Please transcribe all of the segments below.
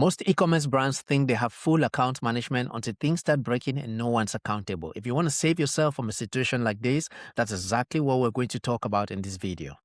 Most e-commerce brands think they have full account management until things start breaking and no one's accountable. If you want to save yourself from a situation like this, that's exactly what we're going to talk about in this video.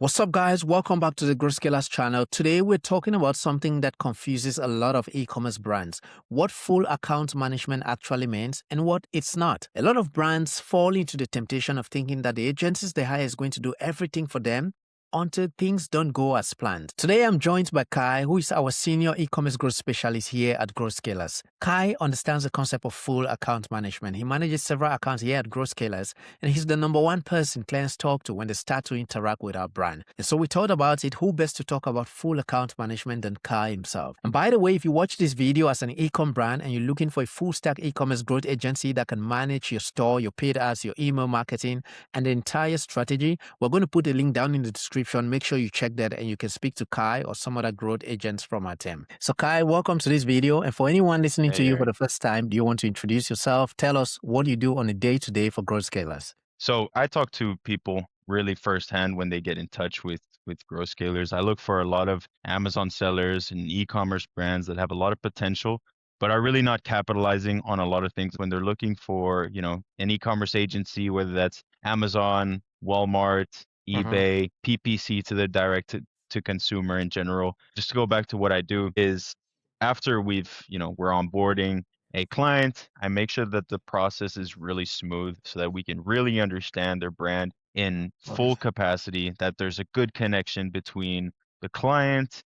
What's up, guys? Welcome back to the GrowthScalers channel. Today, we're talking about something that confuses a lot of e-commerce brands: what full account management actually means and what it's not. A lot of brands fall into the temptation of thinking that the agencies they hire is going to do everything for them until things don't go as planned. Today, I'm joined by Kai, who is our senior e-commerce growth specialist here at GrowthScalers. Kai understands the concept of full account management. He manages several accounts here at GrowthScalers, and he's the number one person clients talk to when they start to interact with our brand. And so we thought about it, who best to talk about full account management than Kai himself. And by the way, if you watch this video as an e-com brand and you're looking for a full stack e-commerce growth agency that can manage your store, your paid ads, your email marketing, and the entire strategy, we're going to put a link down in the description. Make sure you check that and you can speak to Kai or some other growth agents from our team. So Kai, welcome to this video. And for anyone listening to you for the first time, do you want to introduce yourself? Tell us what you do on a day-to-day for GrowthScalers. So I talk to people really firsthand when they get in touch with GrowthScalers. I look for a lot of Amazon sellers and e-commerce brands that have a lot of potential, but are really not capitalizing on a lot of things when they're looking for, an e-commerce agency, whether that's Amazon, Walmart, eBay, PPC to the direct to consumer in general. Just to go back to what I do is after we're onboarding a client, I make sure that the process is really smooth so that we can really understand their brand in full capacity, that there's a good connection between the client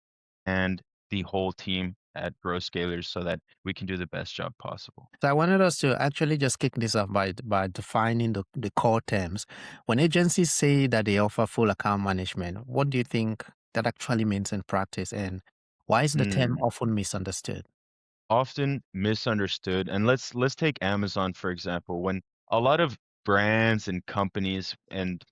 and the whole team at GrowthScalers so that we can do the best job possible. So I wanted us to actually just kick this off by defining the core terms. When agencies say that they offer full account management, what do you think that actually means in practice, and why is the term often misunderstood? Often misunderstood. And let's take Amazon, for example. When a lot of brands and companies and,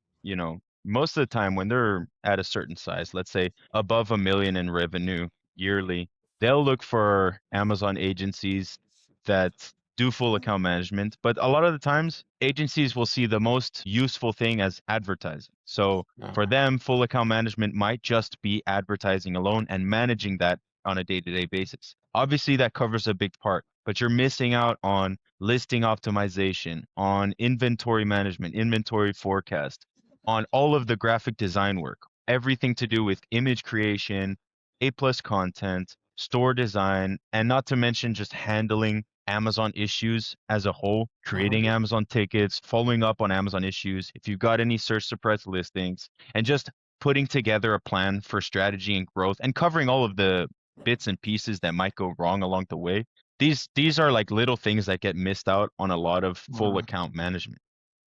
most of the time when they're at a certain size, let's say above $1 million in revenue yearly, they'll look for Amazon agencies that do full account management. But a lot of the times, agencies will see the most useful thing as advertising. So for them, full account management might just be advertising alone and managing that on a day-to-day basis. Obviously, that covers a big part, but you're missing out on listing optimization, on inventory management, inventory forecast, on all of the graphic design work, everything to do with image creation, A+ content, store design, and not to mention just handling Amazon issues as a whole, creating Amazon tickets, following up on Amazon issues, if you've got any search suppressed listings, and just putting together a plan for strategy and growth and covering all of the bits and pieces that might go wrong along the way. These are like little things that get missed out on a lot of full account management.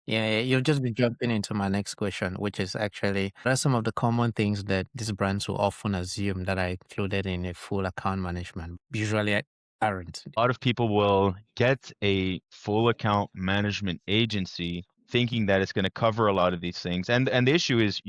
Yeah, you've just been jumping into my next question, which is actually, what are some of the common things that these brands will often assume that are included in a full account management? Usually aren't. A lot of people will get a full account management agency thinking that it's going to cover a lot of these things. And the issue is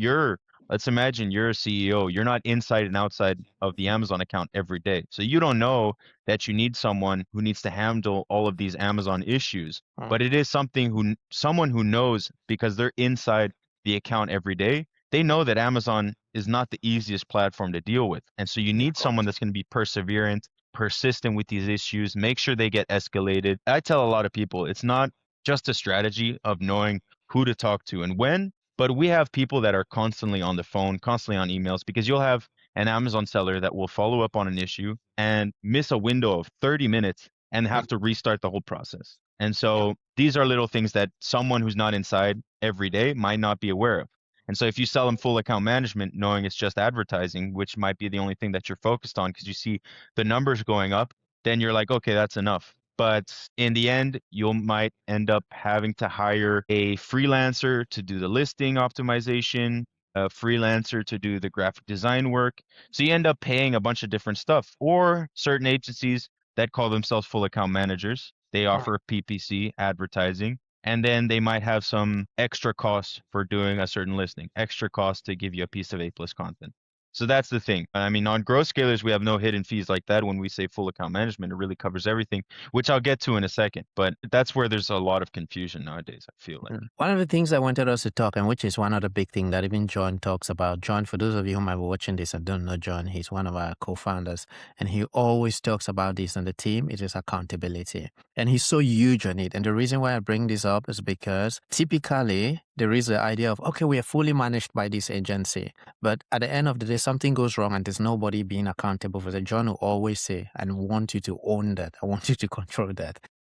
let's imagine you're a CEO, you're not inside and outside of the Amazon account every day. So you don't know that you need someone who needs to handle all of these Amazon issues, but it is someone who knows, because they're inside the account every day. They know that Amazon is not the easiest platform to deal with. And so you need someone that's going to be perseverant, persistent with these issues, make sure they get escalated. I tell a lot of people, it's not just a strategy of knowing who to talk to and when, but we have people that are constantly on the phone, constantly on emails, because you'll have an Amazon seller that will follow up on an issue and miss a window of 30 minutes and have to restart the whole process. And so these are little things that someone who's not inside every day might not be aware of. And so if you sell them full account management, knowing it's just advertising, which might be the only thing that you're focused on because you see the numbers going up, then you're like, okay, that's enough. But in the end, you might end up having to hire a freelancer to do the listing optimization, a freelancer to do the graphic design work. So you end up paying a bunch of different stuff. Or certain agencies that call themselves full account managers, they offer PPC advertising, and then they might have some extra costs for doing a certain listing, extra cost to give you a piece of A+ content. So that's the thing. I mean, on growth scalers, we have no hidden fees like that. When we say full account management, it really covers everything, which I'll get to in a second. But that's where there's a lot of confusion nowadays, I feel like. One of the things I wanted us to talk, and which is one of the big thing that even John talks about. John, for those of you who might be watching this and don't know John, he's one of our co-founders, and he always talks about this on the team. It is accountability, and he's so huge on it. And the reason why I bring this up is because typically there is the idea of, okay, we are fully managed by this agency, but at the end of the day, something goes wrong and there's nobody being accountable for that. John will always say, "I want you to own that. I want you to control that."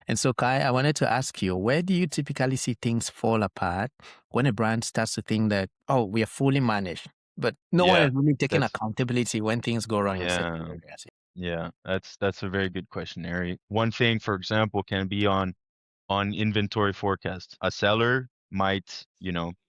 And so, Kai, I wanted to ask you, where do you typically see things fall apart when a brand starts to think that, oh, we are fully managed, but no one Yeah, is really taking that's accountability when things go wrong in certain yeah, areas? yeah. That's a very good question, Arrey. One thing, for example, can be on inventory forecast. A seller might,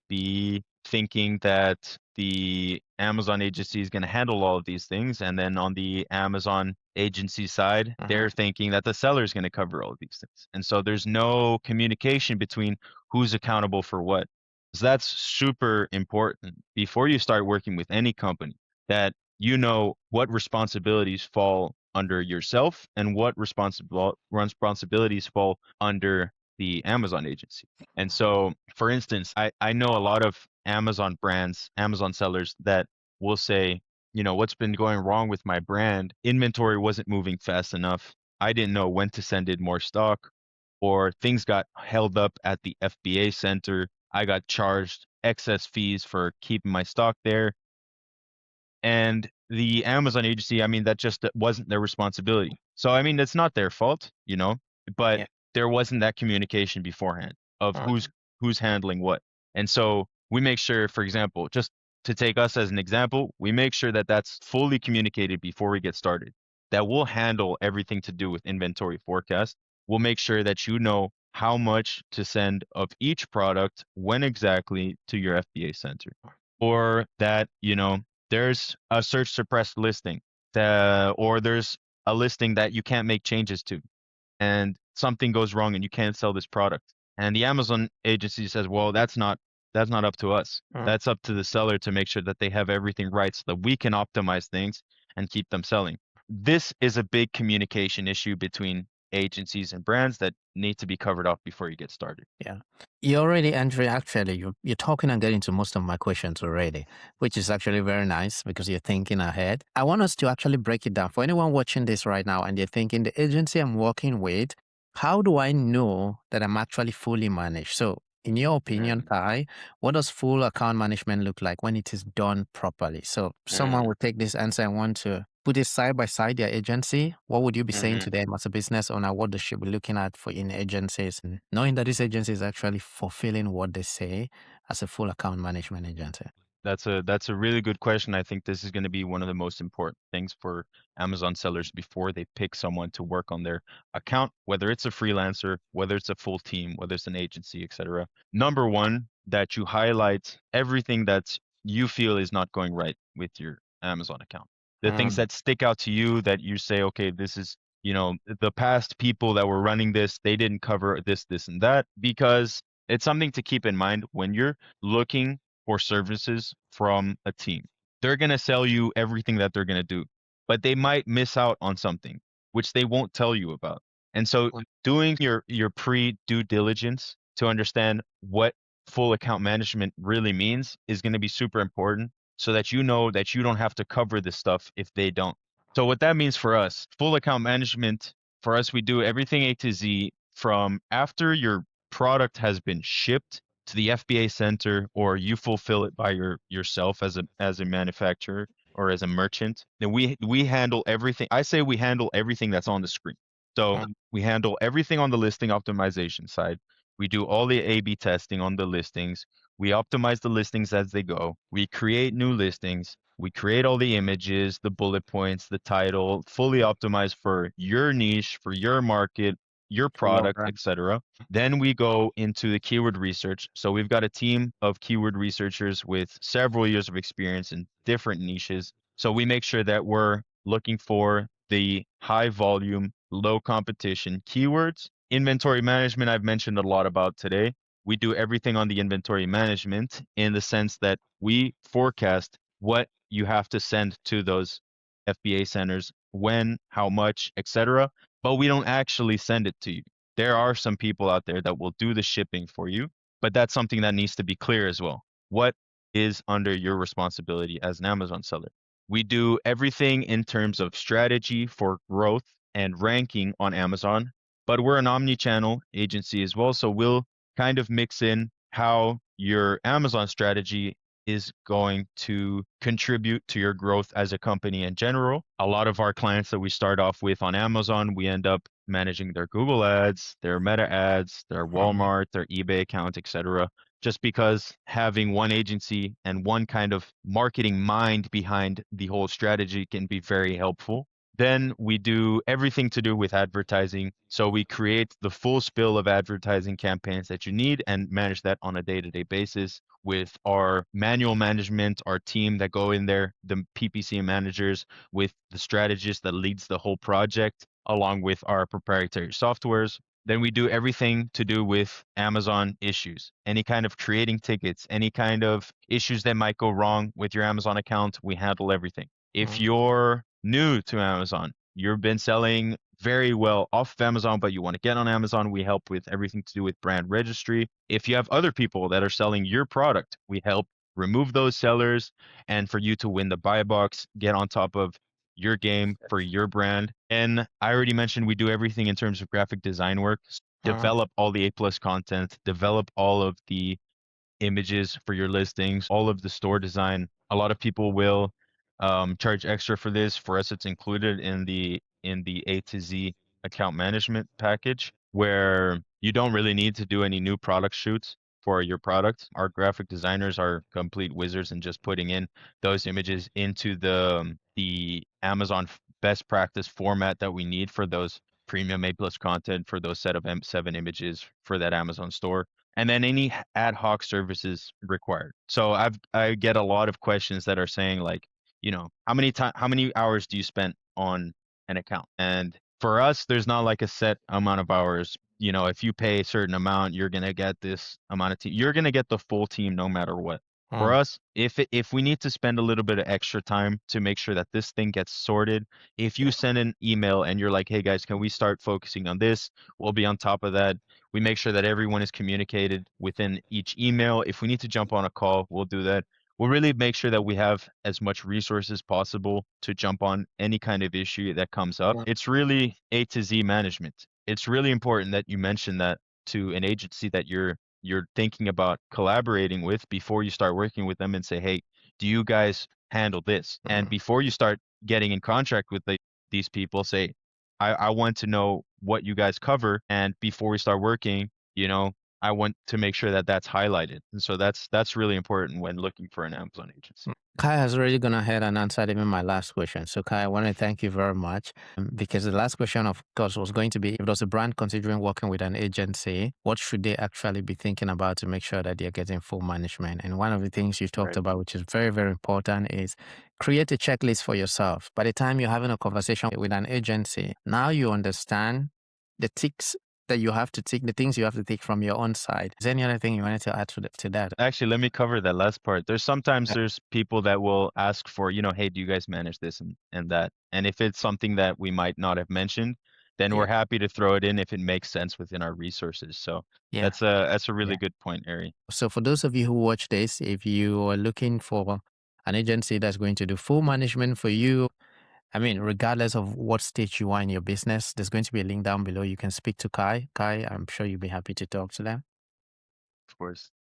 be thinking that the Amazon agency is going to handle all of these things. And then on the Amazon agency side, they're thinking that the seller is going to cover all of these things. And so there's no communication between who's accountable for what. So that's super important before you start working with any company, that you know what responsibilities fall under yourself and what responsibilities fall under the Amazon agency. And so, for instance, I know a lot of Amazon brands, Amazon sellers that will say, what's been going wrong with my brand? Inventory wasn't moving fast enough. I didn't know when to send in more stock, or things got held up at the FBA center. I got charged excess fees for keeping my stock there. And the Amazon agency, I mean, that just wasn't their responsibility. So, I mean, it's not their fault, but Yeah. there wasn't that communication beforehand of Uh, who's handling what. And so we make sure, for example, just to take us as an example, we make sure that that's fully communicated before we get started, that we'll handle everything to do with inventory forecast. We'll make sure that you know how much to send of each product when exactly to your FBA center, or that, there's a search suppressed listing, or there's a listing that you can't make changes to, and something goes wrong and you can't sell this product. And the Amazon agency says, well, that's not up to us. uh, That's up to the seller to make sure that they have everything right so that we can optimize things and keep them selling. This is a big communication issue between agencies and brands that need to be covered up before you get started. Yeah. You already, Andrea, actually, you're talking and getting to most of my questions already, which is actually very nice because you're thinking ahead. I want us to actually break it down. For anyone watching this right now and they're thinking, the agency I'm working with, how do I know that I'm actually fully managed? So, in your opinion, Kai, what does full account management look like when it is done properly? So, someone will take this answer and want to put it side by side their agency. What would you be saying to them as a business owner? What they should be looking at for in agencies, and knowing that this agency is actually fulfilling what they say as a full account management agency? That's a really good question. I think this is going to be one of the most important things for Amazon sellers before they pick someone to work on their account, whether it's a freelancer, whether it's a full team, whether it's an agency, etc. Number one, that you highlight everything that you feel is not going right with your Amazon account. The things that stick out to you, that you say, okay, this is, the past people that were running this, they didn't cover this, this, and that, because it's something to keep in mind when you're looking for services from a team. They're going to sell you everything that they're going to do, but they might miss out on something which they won't tell you about. And so doing your pre due diligence to understand what full account management really means is going to be super important, so that you know that you don't have to cover this stuff if they don't. So what that means for us, full account management, for us, we do everything A to Z from after your product has been shipped to the FBA center, or you fulfill it by yourself as a manufacturer or as a merchant. Then we handle everything. I say we handle everything that's on the screen. So we handle everything on the listing optimization side. We do all the A/B testing on the listings. We optimize the listings as they go. We create new listings. We create all the images, the bullet points, the title, fully optimized for your niche, for your market, your product, etc. Then we go into the keyword research. So we've got a team of keyword researchers with several years of experience in different niches. So we make sure that we're looking for the high volume, low competition keywords. Inventory management, I've mentioned a lot about today. We do everything on the inventory management in the sense that we forecast what you have to send to those FBA centers, when, how much, etc. But we don't actually send it to you. There are some people out there that will do the shipping for you, but that's something that needs to be clear as well. What is under your responsibility as an Amazon seller? We do everything in terms of strategy for growth and ranking on Amazon, but we're an omni-channel agency as well. So we'll kind of mix in how your Amazon strategy is going to contribute to your growth as a company in general. A lot of our clients that we start off with on Amazon, we end up managing their Google ads, their Meta ads, their Walmart, their eBay account, etc. Just because having one agency and one kind of marketing mind behind the whole strategy can be very helpful. Then we do everything to do with advertising. So we create the full spill of advertising campaigns that you need and manage that on a day-to-day basis with our manual management, our team that go in there, the PPC managers, with the strategist that leads the whole project, along with our proprietary softwares. Then we do everything to do with Amazon issues, any kind of creating tickets, any kind of issues that might go wrong with your Amazon account. We handle everything. If you're new to Amazon, you've been selling very well off of Amazon, but you want to get on Amazon, we help with everything to do with brand registry. If you have other people that are selling your product, we help remove those sellers and for you to win the buy box, get on top of your game for your brand. And I already mentioned we do everything in terms of graphic design work, develop all the A+ content, develop all of the images for your listings, all of the store design. A lot of people will charge extra for this. For us, it's included in the A to Z account management package, where you don't really need to do any new product shoots for your product. Our graphic designers are complete wizards in just putting in those images into the Amazon best practice format that we need for those premium A+ content, for those set of M7 images for that Amazon store, and then any ad hoc services required. So I get a lot of questions that are saying like, how many hours do you spend on an account? And for us, there's not like a set amount of hours. If you pay a certain amount, you're gonna get this amount of team. You're gonna get the full team no matter what. For us, if we need to spend a little bit of extra time to make sure that this thing gets sorted, if you send an email and you're like, hey guys, can we start focusing on this? We'll be on top of that. We make sure that everyone is communicated within each email. If we need to jump on a call, we'll do that. We'll really make sure that we have as much resources possible to jump on any kind of issue that comes up. It's really A to Z management. It's really important that you mention that to an agency that you're thinking about collaborating with before you start working with them, and say, hey, do you guys handle this? And before you start getting in contract with these people, say, I want to know what you guys cover, and before we start working, I want to make sure that that's highlighted. And so that's really important when looking for an Amazon agency. Kai has already gone ahead and answered even my last question. So, Kai, I want to thank you very much because the last question, of course, was going to be if there's a brand considering working with an agency, what should they actually be thinking about to make sure that they're getting full management? And one of the things you talked Right. about, which is very, very important, is create a checklist for yourself. By the time you're having a conversation with an agency, now you understand the ticks that you have to tick, the things you have to tick from your own side. Is there any other thing you wanted to add to that? Actually, let me cover that last part. There's people that will ask for, hey, do you guys manage this and that? And if it's something that we might not have mentioned, then we're happy to throw it in if it makes sense within our resources. So Yeah. that's a really good point, Arrey. So for those of you who watch this, if you are looking for an agency that's going to do full management for you, I mean, regardless of what stage you are in your business, there's going to be a link down below. You can speak to Kai. Kai, I'm sure you'll be happy to talk to them. Of course.